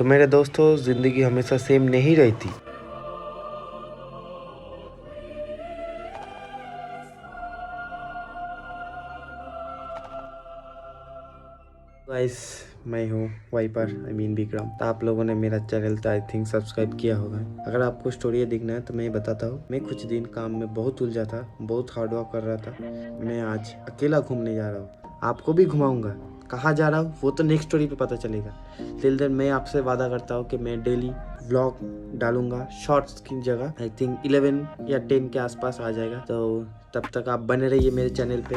तो मेरे दोस्तों, ज़िंदगी हमेशा सेम नहीं रहती। गाइस, मैं हूँ वाइपर विक्रम। तो आप लोगों ने मेरा चैनल तो आई थिंक सब्सक्राइब किया होगा। अगर आपको स्टोरी देखना है तो मैं बताता हूँ। मैं कुछ दिन काम में बहुत उलझा था, बहुत हार्ड वर्क कर रहा था। मैं आज अकेला घूमने जा रहा हूँ, आपको भी घुमाऊंगा। कहाँ जा रहा हूँ वो तो नेक्स्ट स्टोरी पे पता चलेगा। टिल देन मैं आपसे वादा करता हूँ कि मैं डेली व्लॉग डालूंगा। शॉर्ट्स की जगह आई थिंक 11 या 10 के आसपास आ जाएगा। तो तब तक आप बने रहिए मेरे चैनल पे।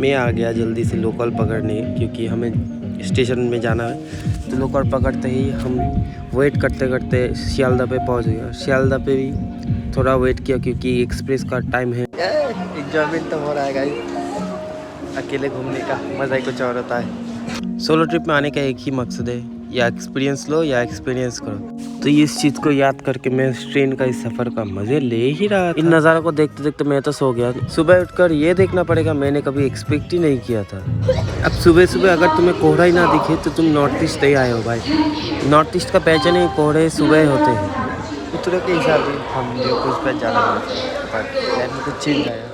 मैं आ गया जल्दी से लोकल पकड़ने, क्योंकि हमें स्टेशन में जाना है। तो लोकल पकड़ते ही हम वेट करते करते सियालदा पे पहुंच गया। सियालदा पे भी थोड़ा वेट किया क्योंकि एक्सप्रेस का टाइम है। एंजॉयमेंट तो हो रहा है गाइस, अकेले घूमने का मज़ा ही कुछ और होता है। सोलो ट्रिप में आने का एक ही मकसद है, या एक्सपीरियंस लो या एक्सपीरियंस करो। तो इस चीज़ को याद करके मैं ट्रेन का इस सफ़र का मज़े ले ही रहा था। इन नज़ारों को देखते देखते मैं तो सो गया। सुबह उठकर ये देखना पड़ेगा, मैंने कभी एक्सपेक्ट ही नहीं किया था। अब सुबह सुबह अगर तुम्हें कोहरा ही ना दिखे तो तुम नॉर्थ ईस्ट नहीं आए हो भाई। नॉर्थ ईस्ट का पहचान ही कोहरे सुबह होते हैं। उतरे के हिसाब से हम जो कुछ पे जाना है, प्लान में कुछ चेंज आया।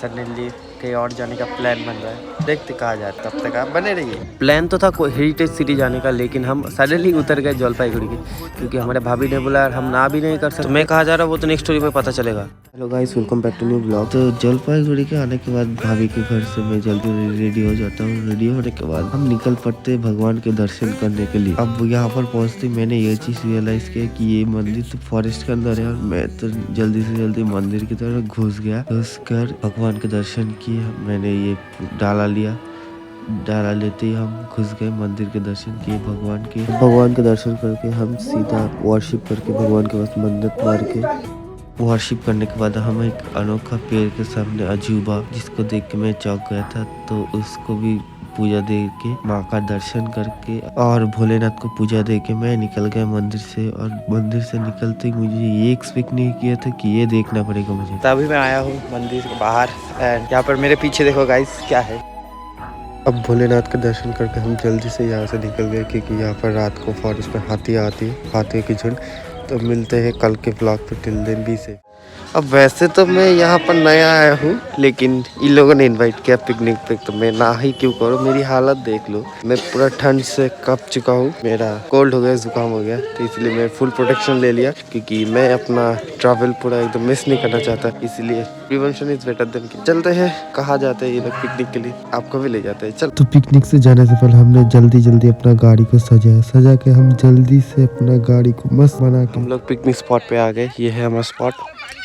सडनली कहीं और जाने का प्लान बन रहा है, देखते कहाँ जाए। तब तक आप बने रहिए। प्लान तो था कोई हेरिटेज सिटी जाने का, लेकिन हम सडनली उतर गए जलपाईगुड़ी के, क्योंकि हमारे भाभी ने बोला हम ना भी नहीं कर सकते। तो मैं कहाँ जा रहा हूँ वो तो नेक्स्ट स्टोरी में पता चलेगा। Hello guys, welcome back to new blog. तो जलपाईगुड़ी के आने के बाद भाभी के घर से मैं जल्दी रेडी हो जाता हूँ। रेडी होने के बाद हम निकल पड़ते भगवान के दर्शन करने के लिए। अब यहाँ पर पहुँचते मैंने ये चीज़ रियलाइज किया कि ये मंदिर तो फॉरेस्ट के अंदर है, और मैं तो जल्दी से जल्दी मंदिर की तरफ घुस गया। घुस कर भगवान के दर्शन किए। मैंने ये डाला लेते ही हम घुस गए मंदिर के दर्शन किए। भगवान के दर्शन करके हम सीधा वर्शिप करके भगवान के पास मन्नत मार के वर्शिप करने के बाद हम एक अनोखा पेड़ के सामने अजूबा, जिसको देख के मैं चौंक गया था, तो उसको भी पूजा दे के माँ का दर्शन करके और भोलेनाथ को पूजा दे के मैं निकल गया मंदिर से। और मंदिर से निकलते मुझे ये एक्सपेक्ट नहीं किया था कि ये देखना पड़ेगा मुझे। तभी मैं आया हूँ मंदिर के बाहर, एंड यहाँ पर मेरे पीछे देखो गाइस क्या है। अब भोलेनाथ का दर्शन करके हम जल्दी से यहाँ से निकल गए, क्योंकि यहाँ पर रात को फॉरेस्ट में हाथियों की झुंड। तो मिलते हैं कल के ब्लॉग पे। टिल देन बी से। अब वैसे तो मैं यहाँ पर नया आया हूँ, लेकिन इन लोगों ने इनवाइट किया पिकनिक पे, तो मैं ना ही क्यों करूँ। मेरी हालत देख लो, मैं पूरा ठंड से कँप चुका हूँ। मेरा कोल्ड हो गया, जुकाम हो गया, तो इसलिए मैं फुल प्रोटेक्शन ले लिया, क्योंकि मैं अपना ट्रैवल पूरा एकदम मिस नहीं करना चाहता। इसलिए prevention is better than cure. चलते हैं, कहाँ जाते हैं ये लोग पिकनिक के लिए, आपको भी ले जाते हैं। चल। तो पिकनिक से जाने से पहले हमने जल्दी अपना गाड़ी को सजा के हम जल्दी से अपना गाड़ी को मस्त बना के हम लोग पिकनिक स्पॉट पे आ गए। ये है हमारा स्पॉट,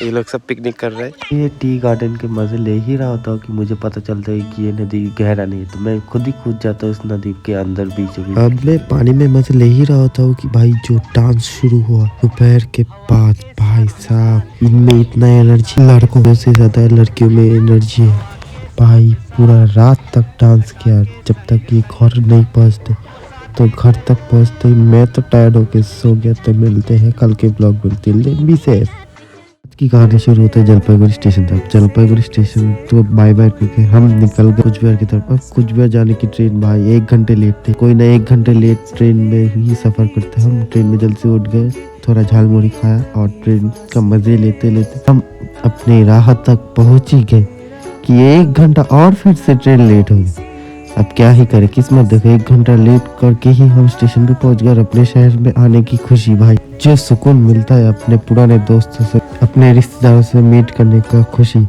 ये लोग सब पिकनिक कर रहे हैं। ये टी गार्डन के मजे ले ही रहा होता हूँ कि मुझे पता चलता है कि ये नदी गहरा नहीं है, तो मैं खुद ही कूद जाता हूँ उस नदी के अंदर बीचों बीच। अब मैं पानी में मजे ले ही रहा होता हूँ कि भाई जो डांस शुरू हुआ दोपहर के बाद, भाई साहब इनमें इतना एनर्जी, लड़कों से ज्यादा लड़कियों में एनर्जी है भाई। पूरा रात तक डांस किया, जब तक ये घर नहीं पहुँचते। तो घर तक पहुँचते ही मैं तो टायर्ड होके सो गया। तो मिलते हैं कल के ब्लॉग में। विशेष की कहानी शुरू होती है जलपाईगुड़ी स्टेशन तक। जलपाईगुड़ी स्टेशन तो बाय बाय करके हम निकल गए कुचबिहार की तरफ। अब कुचबिहार जाने की ट्रेन भाई 1 घंटे लेट थे। कोई ना 1 घंटे लेट ट्रेन में ही सफर करते। हम ट्रेन में जल्दी से उठ गए, थोड़ा झालमुड़ी खाया और ट्रेन का मजे लेते लेते हम अपनी राह तक पहुंच ही गए कि 1 घंटा और फिर से ट्रेन लेट हो गई। अब क्या ही करे, किस्मत देखो, 1 घंटा लेट करके ही हम स्टेशन पे पहुंच गए। और अपने शहर में आने की खुशी भाई, जो सुकून मिलता है अपने पुराने दोस्तों से, अपने रिश्तेदारों से मीट करने का खुशी,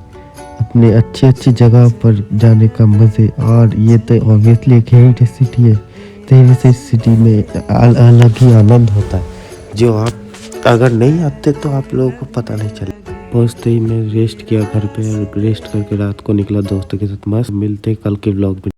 अपने अच्छी जगह पर जाने का मजे। और ये तो ऑब्वियसली एक हेरिटेज सिटी है, तो हेरिटेज सिटी में अलग ही आनंद होता है, जो आप अगर नहीं आते तो आप लोगों को पता नहीं चले। पहुँचते ही मैं रेस्ट किया घर पे, और रेस्ट करके रात को निकला दोस्तों के साथ मस्त। मिलते कल के ब्लॉग में।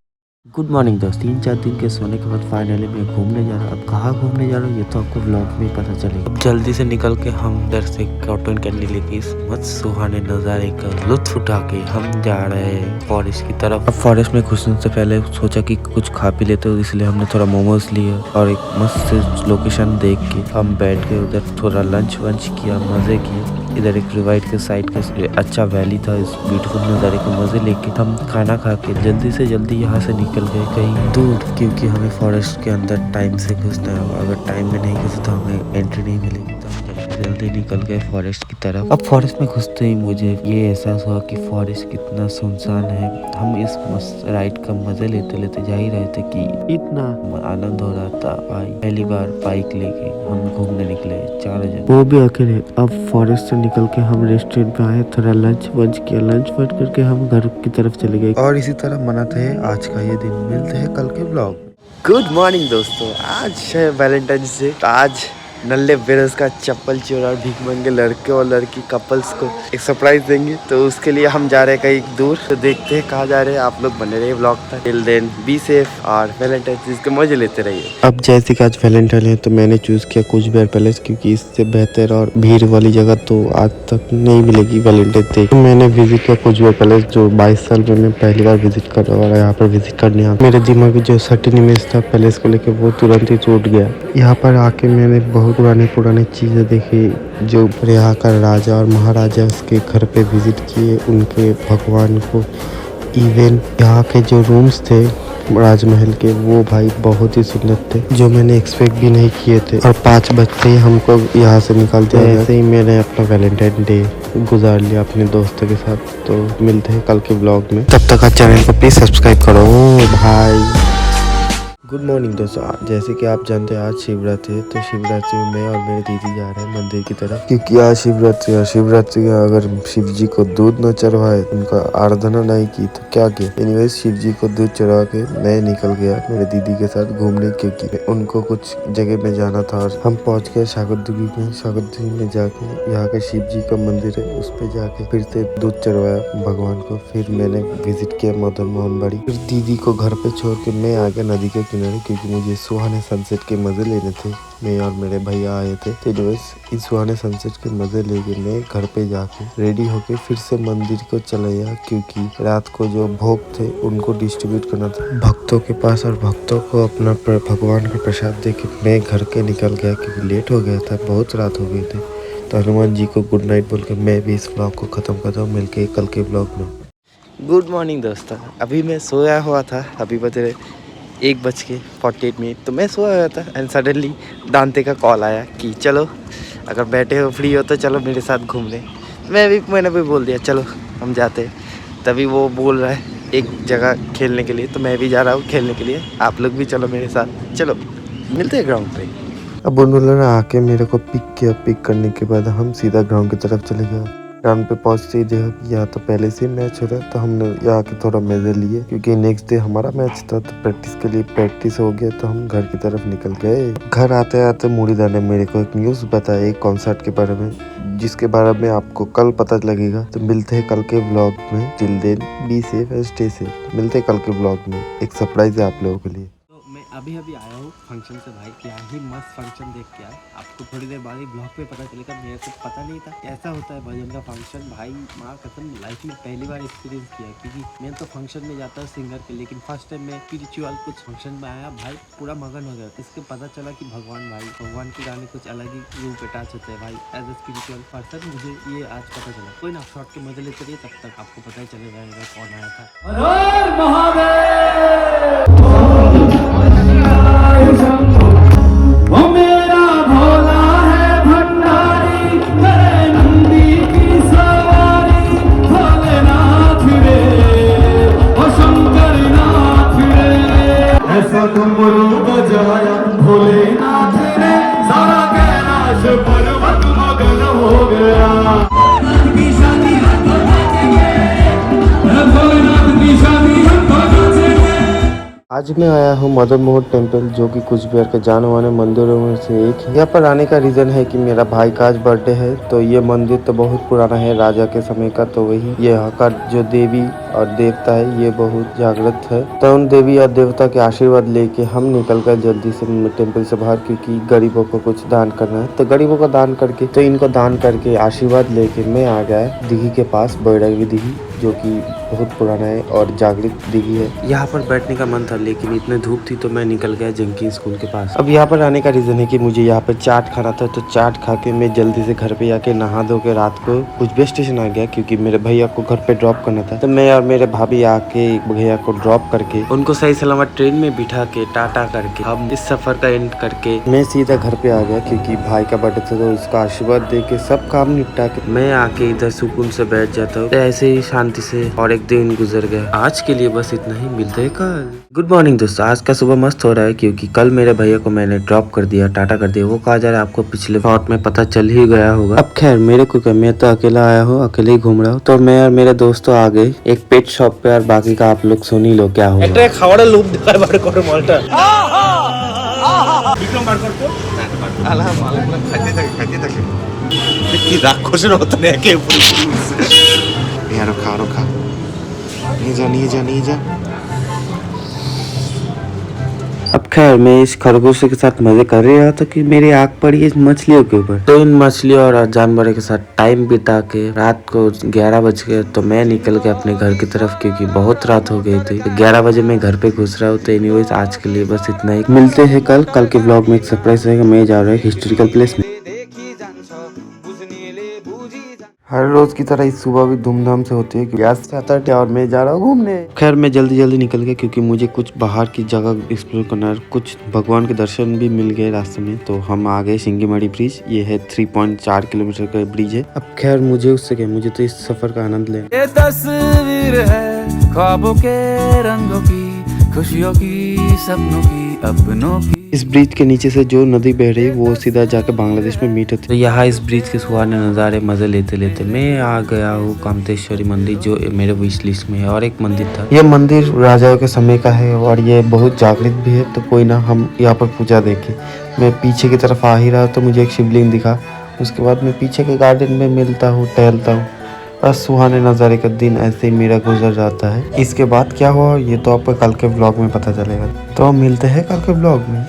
गुड मॉर्निंग दोस्त। 3-4 दिन के सोने के बाद फाइनली मैं घूमने जा रहा हूँ। अब कहाँ घूमने जा रहा हूँ ये तो आपको व्लॉग में पता चलेगा। अब जल्दी से निकल के हम इधर से कॉटन कैंडी लेके इस मस्त सुहाने नज़ारे का लुत्फ उठा के हम जा रहे हैं फॉरेस्ट की तरफ। अब फॉरेस्ट में घुसने से पहले सोचा कि कुछ खा पी लेते हो, इसलिए हमने थोड़ा मोमोज लिए और एक मस्त लोकेशन देख के हम बैठ के उधर थोड़ा लंच वंच किया, मजे किए। इधर एक रिवाइट के साइड का अच्छा वैली था, इस ब्यूटीफुल नज़ारे को मजे लेके हम खाना खा के जल्दी यहाँ से निकल गए कहीं दूर, क्योंकि हमें फॉरेस्ट के अंदर टाइम से घुसना है। अगर टाइम में नहीं घुसे तो हमें एंट्री नहीं मिलेगी। तो हम जल्दी निकल गए फॉरेस्ट की तरफ। अब फॉरेस्ट में घुसते ही मुझे ये एहसास हुआ कि फॉरेस्ट कितना सुनसान है। हम इस मस्त राइड का मजे लेते लेते जा ही रहे थे कि इतना आनंद हो रहा था। भाई पहली बार बाइक लेके हम घूमने निकले 4 जन, वो भी अकेले। अब फॉरेस्ट से निकल के हम रेस्टोरेंट पे आए, थोड़ा लंच वंच किया। लंच वंच करके हम घर की तरफ चले गए और इसी तरह मनाते हैं आज का ये दिन। मिलते हैं कल के ब्लॉग में। गुड मॉर्निंग दोस्तों, आज है वैलेंटाइंस डे। आज नल्ले बेरस का चप्पल चोर और भीख मंगे लड़के और लड़की कपल्स को एक सरप्राइज देंगे, तो उसके लिए हम जा रहे हैं कहीं दूर। तो देखते हैं कहाँ जा रहे हैं, आप लोग बने रहिए ब्लॉग तक। टिल देन बी सेफ और वैलेंटाइंस के मजे लेते रहिए। अब जैसे कि आज वैलेंटाइन है तो मैंने चूज किया कुछ बेर पैलेस, क्योंकि इससे बेहतर और भीड़ वाली जगह तो आज तक नहीं मिलेगी वैलेंटाइन डे। तो मैंने विजिट किया कुछ बेर पैलेस, जो 22 साल में मैं पहली बार विजिट कर रहा हूँ। यहाँ पर विजिट करने आ मेरे दिमाग में जो सर्टेन इमेज था पैलेस को लेकर वो तुरंत ही टूट गया। यहाँ पर आके मैंने बहुत पुरानी चीजें देखी, जो यहाँ का राजा और महाराजा उसके घर पे विजिट किए, उनके भगवान को। इवन यहाँ के जो रूम्स थे राजमहल के, वो भाई बहुत ही सुंदर थे, जो मैंने एक्सपेक्ट भी नहीं किए थे। और 5 बजते ही हमको यहाँ से निकाल दिया। ऐसे ही मैंने अपना वैलेंटाइन डे गुजार लिया अपने दोस्तों के साथ। तो मिलते हैं कल के ब्लॉग में, तब तक आप चैनल को प्लीज सब्सक्राइब करो भाई। गुड मॉर्निंग दोस्तों, जैसे कि आप जानते हैं आज शिवरात्रि है। तो शिवरात्रि में मैं और मेरे दीदी जा रहे हैं मंदिर की तरफ, क्योंकि आज शिवरात्रि है। शिवरात्रि में अगर शिव जी को दूध न चढ़वाए, उनका आराधना नहीं की तो क्या किया। एनीवेज शिव जी को दूध चढ़वा के मैं निकल गया मेरे दीदी के साथ घूमने, क्योंकि उनको कुछ जगह में जाना था। और हम पहुँच गए सागरदुगी में। सागरदुगी में जाके यहाँ का शिव जी का मंदिर है, उस पर जाके फिर से दूध चढ़वाया भगवान को। फिर मैंने विजिट किया मदन मोहन बाड़ी। फिर दीदी को घर पे छोड़ के मैं आ गया नदी के किनारे, क्योंकि मुझे सुहाने सनसेट के मजे लेने थे। मैं और मेरे भैया आए थे, तो इन सुहाने सनसेट के मजे लेके मैं घर पे जाके रेडी होके फिर से मंदिर को चला गया, क्योंकि रात को जो भोग थे उनको डिस्ट्रीब्यूट करना था भक्तों के पास, और भक्तों को अपना भगवान का प्रसाद दे के मैं घर के निकल गया, क्योंकि लेट हो गया था, बहुत रात हो गई थी। तो हनुमान जी को गुड नाइट बोल के मैं भी इस ब्लॉग को खत्म करता हूँ। मिलके कल के ब्लॉग में। गुड मॉर्निंग दोस्तों, अभी मैं सोया हुआ था, अभी बजे 1:48। तो मैं सोया हुआ था एंड सडनली दांते का कॉल आया कि चलो अगर बैठे हो फ्री हो तो चलो मेरे साथ घूमने। मैंने भी बोल दिया चलो हम जाते हैं। तभी वो बोल रहा है एक जगह खेलने के लिए, तो मैं भी जा रहा हूँ खेलने के लिए, आप लोग भी चलो मेरे साथ। चलो मिलते हैं ग्राउंड पे। अब उन्होंने आके मेरे को पिक किया। पिक करने के बाद हम सीधा ग्राउंड की तरफ चले गए। ग्राउंड पे पहुंचते ही देखा कि यहाँ तो पहले से मैच हो रहा है, तो हमने यहाँ के थोड़ा मजे लिए, क्योंकि नेक्स्ट डे हमारा मैच था। तो प्रैक्टिस के लिए प्रैक्टिस हो गया, तो हम घर की तरफ निकल गए। घर आते आते मुरीदा ने मेरे को एक न्यूज़ बताया एक कॉन्सर्ट के बारे में, जिसके बारे में आपको कल पता लगेगा। तो मिलते हैं कल के ब्लॉग में। Till then be safe and stay safe. मिलते हैं कल के ब्लॉग में, एक सरप्राइज है आप लोगों के लिए। अभी आया हूँ फंक्शन से भाई, क्या ही मस्त फंक्शन देख के आए। आपको थोड़ी देर बाद ही ब्लॉग पे पता चलेगा, मेरे को पता नहीं था कैसा होता है भजन का फंक्शन। भाई माँ कसम लाइफ में पहली बार एक्सपीरियंस किया, क्योंकि मैं तो फंक्शन में जाता हूँ सिंगर के, लेकिन फर्स्ट टाइम मैं स्पिरिचुअल कुछ फंक्शन में आया। भाई पूरा मगन हो गया। इसके पता चला कि भगवान के गाने कुछ अलग ही रूप अटैच होते हैं भाई। एज ए स्पिरिचुअल पर्सन मुझे ये आज पता चला। कोई ना, शॉर्ट के मजे लेते रहिए, तब तक आपको पता ही चले जाएगा कौन आया था। वो मेरा भोला है भंडारी, करे नंदी की सवारी, भोलेनाथ रे, ओ शंकर नाथ रे। ऐसा डमरू बजाया भोलेनाथ ने, सारा कैलाश पर्वत मगन हो गया। भोलेनाथ की शादी हम तो नाचेंगे, भोलेनाथ की शादी हम तो नाचेंगे। आज मैं आया हूँ मदन मोहन टेम्पल, जो कि कुछ बिहार के जाने माने मंदिरों में से एक है। यहाँ पर आने का रीजन है कि मेरा भाई का आज बर्थडे है। तो ये मंदिर तो बहुत पुराना है, राजा के समय का। तो वही ये यहाँ का जो देवी और देवता है ये बहुत जागृत है। तो उन देवी और देवता के आशीर्वाद लेके हम निकल गए जल्दी से टेम्पल से बाहर, क्योंकि गरीबों को कुछ दान करना है। तो गरीबों को दान करके, तो इनको दान करके आशीर्वाद लेके मैं आ गया दिघी के पास, बैरागी दिघी, जो कि बहुत पुराना है और जागृत दिघी है। यहाँ पर बैठने का मन था, लेकिन इतने धूप थी तो मैं निकल गया जंकी स्कूल के पास। अब यहाँ पर आने का रीजन है कि मुझे यहाँ पर चाट खाना था। तो चाट खा के मैं जल्दी से घर पे आके नहा धो के रात को कुछ स्टेशन आ गया, क्योंकि मेरे भैया को घर पे ड्रॉप करना था। तो मैं और मेरे भाभी आके भैया को ड्रॉप करके उनको सही सलामत ट्रेन में बिठा के टाटा करके हम इस सफर का एंड करके मैं सीधा घर पे आ गया, क्योंकि भाई का बर्थडे था। तो उसका आशीर्वाद दे के सब काम निपटा के मैं आके इधर सुकून से बैठ जाता हूँ। ऐसे ही शांति से और एक दिन गुजर गया। आज के लिए बस इतना ही, मिलते हैं कल। गुड मॉर्निंग दोस्तों, आज का सुबह मस्त हो रहा है, क्योंकि कल मेरे भैया को मैंने ड्रॉप कर दिया, टाटा कर दिया। वो कहा जा रहा है आपको पिछले शॉट में पता चल ही गया होगा। अब खैर मेरे को क्या, मैं तो अकेला आया हूँ, अकेले ही घूम रहा हूँ। तो मैं और मेरे दोस्तों आ गए एक पेट शॉप पे, और बाकी का आप लोग सुन ही लो क्या हुआ। খাওয়াটা লোভ দেখায় বার করে মালটা বিক্রম বার করতো আলা মালগুলো খাইতে থাকে কি রাক্ষসের মতন একে উপরে यार खा नहीं जा। अब खैर मैं इस खरगोश के साथ मजे कर रहा था कि मेरी आँख पड़ी है मछलियों के ऊपर। तो इन मछलियों और जानवरों के साथ टाइम बिता के रात को 11 बज गए। तो मैं निकल गया अपने घर की तरफ, क्योंकि बहुत रात हो गई थी। 11 बजे मैं घर पे घुस रहा हूँ। तो एनीवेज आज के लिए बस इतना ही, मिलते हैं कल के ब्लॉग में एक सरप्राइज रहेगा। मैं जा रहा हूँ हिस्टोरिकल प्लेस में। हर रोज की तरह इस सुबह भी धूमधाम से होती है, आज सैटरडे और मैं जा रहा हूँ घूमने। खैर मैं जल्दी निकल गया, क्योंकि मुझे कुछ बाहर की जगह एक्सप्लोर करना है, कुछ भगवान के दर्शन भी मिल गए रास्ते में। तो हम आ गए सिंगीमाड़ी ब्रिज। ये है 3.4 किलोमीटर का ब्रिज है। अब खैर मुझे उससे क्या, मुझे तो इस सफर का आनंद लेना। ये तस्वीर है ख्वाबों के रंगों की, खुशियों की, सपनों की, अपनों की। इस ब्रिज के नीचे से जो नदी बह रही है वो सीधा जाके बांग्लादेश में मीट होती है। तो यहाँ इस ब्रिज के सुहाने नज़ारे मजे लेते मैं आ गया हूँ कामतेश्वरी मंदिर, जो मेरे विश लिस्ट में है। और एक मंदिर था, ये मंदिर राजाओं के समय का है और ये बहुत जागृत भी है। तो कोई ना, हम यहाँ पर पूजा देखे। मैं पीछे की तरफ आ ही रहा तो मुझे एक शिवलिंग दिखा। उसके बाद मैं पीछे के गार्डन में मिलता हूँ, टहलता हूँ। बस सुहाने नज़ारे का दिन ऐसे ही मेरा गुजर जाता है। इसके बाद क्या हुआ ये तो आपको कल के ब्लॉग में पता चलेगा। तो मिलते हैं कल के ब्लॉग में।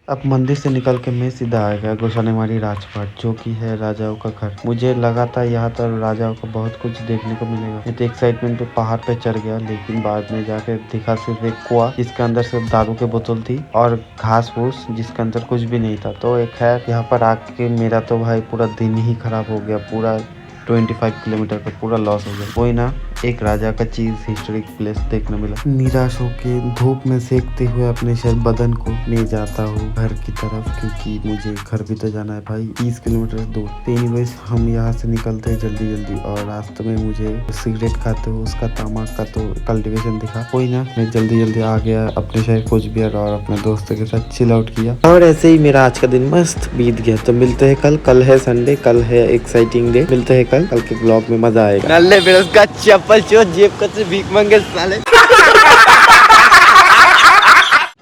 अब मंदिर से निकल के मैं सीधा आ गया गोसानेमारी राजपाट, जो कि है राजाओं का घर। मुझे लगा था यहाँ पर राजाओं का बहुत कुछ देखने को मिलेगा। मैं तो एक्साइटमेंट पे पहाड़ पे चढ़ गया, लेकिन बाद में जाके दिखा सिर्फ एक कुआं, जिसके अंदर सिर्फ दारू की बोतल थी और घास फूस, जिसके अंदर कुछ भी नहीं था। तो एक खैर यहाँ पर आके मेरा तो भाई पूरा दिन ही खराब हो गया। पूरा 25 किलोमीटर का पूरा लॉस हो गया। कोई ना, एक राजा का चीज हिस्टोरिक प्लेस देखने मिला। निराश होके धूप में सेकते हुए अपने शायद बदन को ले जाता हूँ घर की तरफ, क्योंकि मुझे घर भी तो जाना है भाई, 30 किलोमीटर दूर। एनीवेज हम यहाँ से निकलते हैं जल्दी और रास्ते में मुझे सिगरेट खाते हुए उसका तामाक का तो कल्टीवेशन दिखा। कोई ना, मैं जल्दी आ गया अपने शहर कुछ बिहार और अपने दोस्तों के साथ चिल आउट किया। और ऐसे ही मेरा आज का दिन मस्त बीत गया। तो मिलते हैं कल है संडे, कल है एक्साइटिंग डे। मिलते हैं कल के ब्लॉग में, मजा आएगा। नल्ले फिर उसका चप्पल चोर जेब कत से भीख मांगे साले।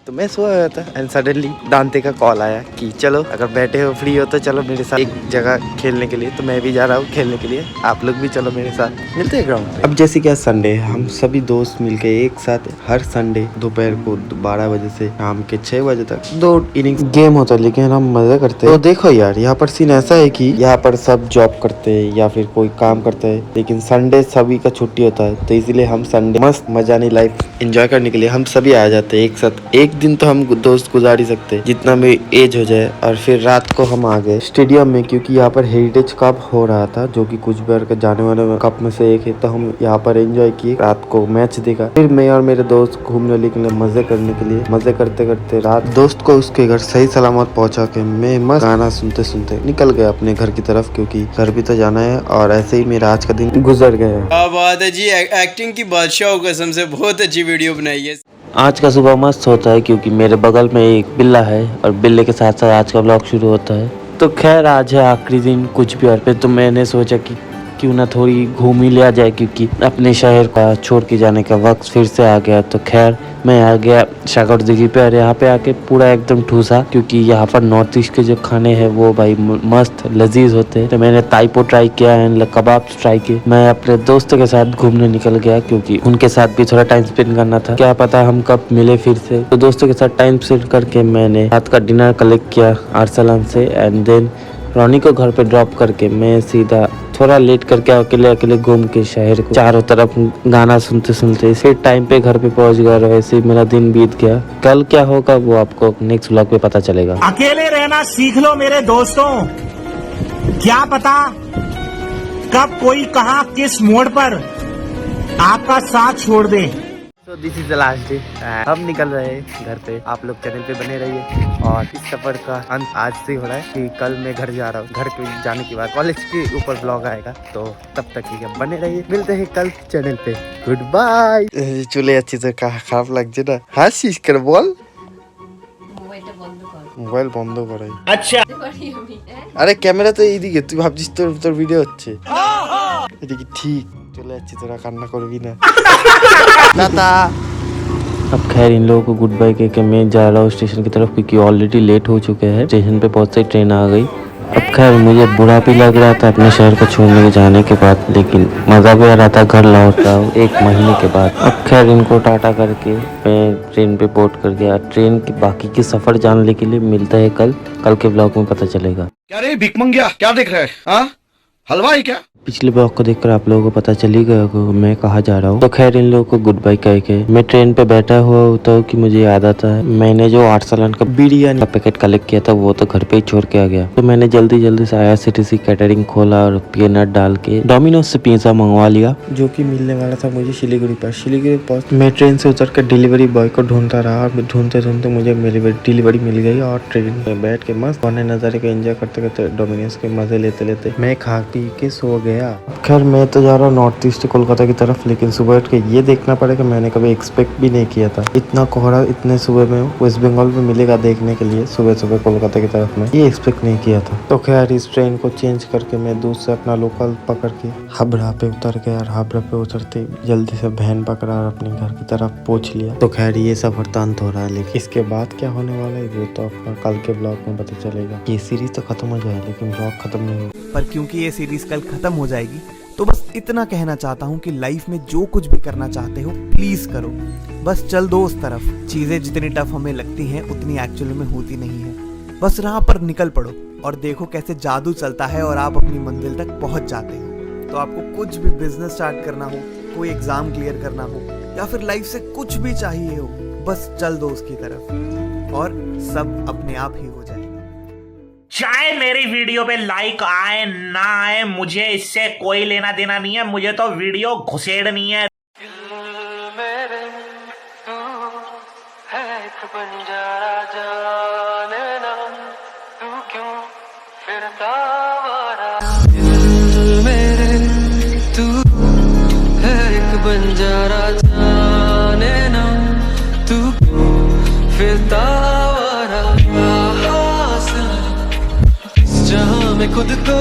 तो मैं सो रहा था एंड सडनली दांते का कॉल आया कि चलो, अगर बैठे हो फ्री हो तो चलो मेरे साथ एक जगह खेलने के लिए। तो मैं भी जा रहा हूँ खेलने के लिए, आप लोग भी चलो मेरे साथ, मिलते हैं ग्राउंड पे। अब जैसे क्या संडे है, हम सभी दोस्त मिलके एक साथ हर संडे दोपहर को 12 बजे से शाम के 6 बजे तक 2 इनिंग्स गेम होता है, लेकिन हम मजा करते हैं। तो देखो यार, यहाँ पर सीन ऐसा है कि यहाँ पर सब जॉब करते हैं या फिर कोई काम करता है, लेकिन संडे सभी का छुट्टी होता है। तो इसीलिए हम संडे मस्त मजानी लाइफ एंजॉय करने के लिए हम सभी आ जाते हैं एक साथ। एक दिन तो हम दोस्त गुजार ही सकते हैं, जितना भी एज हो जाए। और फिर रात को हम आ गए स्टेडियम में, क्योंकि यहाँ पर हेरिटेज कप हो रहा था, जो कि कुछ बिहार के जाने वाले कप में से एक है। तो हम यहाँ पर एंजॉय किए, रात को मैच देखा। फिर मैं और मेरे दोस्त घूमने निकले मजे करने के लिए। मजे करते करते रात दोस्त को उसके घर सही सलामत पहुंचा के मैं मस्त गाना सुनते निकल गया अपने घर की तरफ, क्योंकि घर भी तो जाना है। और ऐसे ही मेरा आज का दिन गुजर गया। क्या बात है जी, एक्टिंग की बादशाह कसम से बहुत अच्छी वीडियो बनाई है। आज का सुबह मस्त होता है, क्योंकि मेरे बगल में एक बिल्ला है और बिल्ले के साथ साथ आज का ब्लॉग शुरू होता है। तो खैर आज है आखिरी दिन कुछ भी और पे। तो मैंने सोचा कि क्यों ना थोड़ी घूम ही लिया जाए, क्योंकि अपने शहर का छोड़ के जाने का वक्त फिर से आ गया। तो खैर मैं आ गया सागर दिघी पे और यहाँ पे आके पूरा एकदम ठूसा, क्योंकि यहाँ पर नॉर्थ ईस्ट के जो खाने हैं वो भाई मस्त लजीज होते हैं। तो मैंने ताइपो ट्राई किया एंड कबाब ट्राई किए। मैं अपने दोस्तों के साथ घूमने निकल गया, क्योंकि उनके साथ भी थोड़ा टाइम स्पेंड करना था। क्या पता हम कब मिले फिर से। तो दोस्तों के साथ टाइम स्पेंड करके मैंने रात का डिनर कलेक्ट किया आर्सलान से एंड देन रोनी को घर पे ड्रॉप करके मैं सीधा थोड़ा लेट करके अकेले अकेले घूम के शहर को चारों तरफ गाना सुनते सुनते इसी टाइम पे घर पे पहुंच गया। और ऐसे ही मेरा दिन बीत गया। कल क्या होगा वो आपको नेक्स्ट व्लॉग पे पता चलेगा। अकेले रहना सीख लो मेरे दोस्तों, क्या पता कब कोई कहा किस मोड़ पर आपका साथ छोड़ दे। तो this is the last day. हम निकल रहे हैं घर पे। आप लोग चैनल पे बने रहिए और इस सफर का अंत आज से हो रहा है कि कल मैं घर जा रहा हूँ। घर के जाने के बाद कॉलेज के ऊपर ब्लॉग आएगा, तो तब तक ठीक है बने रहिए। मिलते हैं कल चैनल पे। Good bye. चले যাচ্ছি তো খারাপ লাগছে না? হাসিস করে বল। মোবাইল বন্ধ করে। আচ্ছা আরে ক্যামেরা তো এইদিকে, তুই ভাবছিস তোর ভিডিও হচ্ছে। এটা কি ঠিক? চলে যাচ্ছি, তোরা কান্না করবি না। টাটা। अब खैर इन लोगों को गुड बाय कह के मैं जा रहा हूँ स्टेशन की तरफ, क्योंकि ऑलरेडी लेट हो चुके हैं। स्टेशन पे बहुत सारी ट्रेन आ गई। अब खैर मुझे बुरा भी लग रहा था अपने शहर को छोड़ने के जाने के बाद, लेकिन मज़ा भी आ रहा था घर लौट रहा हूँ 1 महीने के बाद। अब खैर इनको टाटा करके मैं ट्रेन पे बोर्ड कर गया। ट्रेन की बाकी की सफ़र जानने के लिए मिलता है कल के ब्लॉग में पता चलेगा। क्या रे भिकमंगिया, क्या देख रहे हैं? हलवा है क्या? पिछले ब्लॉग को देखकर आप लोगों को पता चल ही गया होगा मैं कहाँ जा रहा हूँ। तो खैर इन लोगों को गुड बाय कह के मैं ट्रेन पे बैठा हुआ होता हूँ कि मुझे याद आता है मैंने जो आर्सलान का बिरयानी का पैकेट कलेक्ट किया था वो तो घर पे ही छोड़ के आ गया। तो मैंने जल्दी से IRCTC कैटरिंग खोला और पीनट डाल के डोमिनोज से पिज्जा मंगवा लिया, जो कि मिलने वाला था मुझे सिलीगुड़ी पर। सिलीगुड़ी पहुंच मैं ट्रेन से उतर कर डिलीवरी बॉय को ढूंढता रहा। ढूंढते मुझे मेरी डिलीवरी मिल गई और ट्रेन में बैठ के मस्त पुराने नज़ारे को एंजॉय करते करते डोमिनोज के मजे लेते मैं खा पी के सो गया। खैर मैं तो जा रहा हूँ नॉर्थ ईस्ट कोलकाता की तरफ, लेकिन सुबह उठ के ये देखना पड़ेगा मैंने कभी एक्सपेक्ट भी नहीं किया था इतना कोहरा इतने सुबह में वेस्ट बंगाल में मिलेगा देखने के लिए सुबह कोलकाता की तरफ में, ये एक्सपेक्ट नहीं किया था। तो खैर इस ट्रेन को चेंज करके मैं दूसरे अपना लोकल पकड़ के हावड़ा पे उतर गया और हावड़ा पे उतरते जल्दी से वैन पकड़ा और अपने घर की तरफ पहुँच लिया। तो खैर ये सफर तो अंत हो रहा है, लेकिन इसके बाद क्या होने वाला है वो तो अपना कल के ब्लॉग में पता चलेगा। ये सीरीज तो खत्म हो जाए लेकिन ब्लॉग खत्म नहीं हो। पर क्योंकि ये सीरीज कल खत्म हो जाएगी तो बस इतना कहना चाहता हूँ कि लाइफ में जो कुछ भी करना चाहते हो प्लीज करो, बस चल दो उस तरफ। चीजें जितनी टफ हमें लगती हैं उतनी एक्चुअल में होती नहीं है। बस राह पर निकल पड़ो और देखो कैसे जादू चलता है और आप अपनी मंजिल तक पहुंच जाते हो। तो आपको कुछ भी बिजनेस स्टार्ट करना हो, कोई एग्जाम क्लियर करना हो या फिर लाइफ से कुछ भी चाहिए हो, बस चल दो उसकी तरफ और सब अपने आप ही हो जाएगा। चाहे मेरी वीडियो पे लाइक आए ना आए मुझे इससे कोई लेना देना नहीं है, मुझे तो वीडियो घुसेड़नी है। बंजारा जाने ना तू फिरता जहाँ मैं खुद को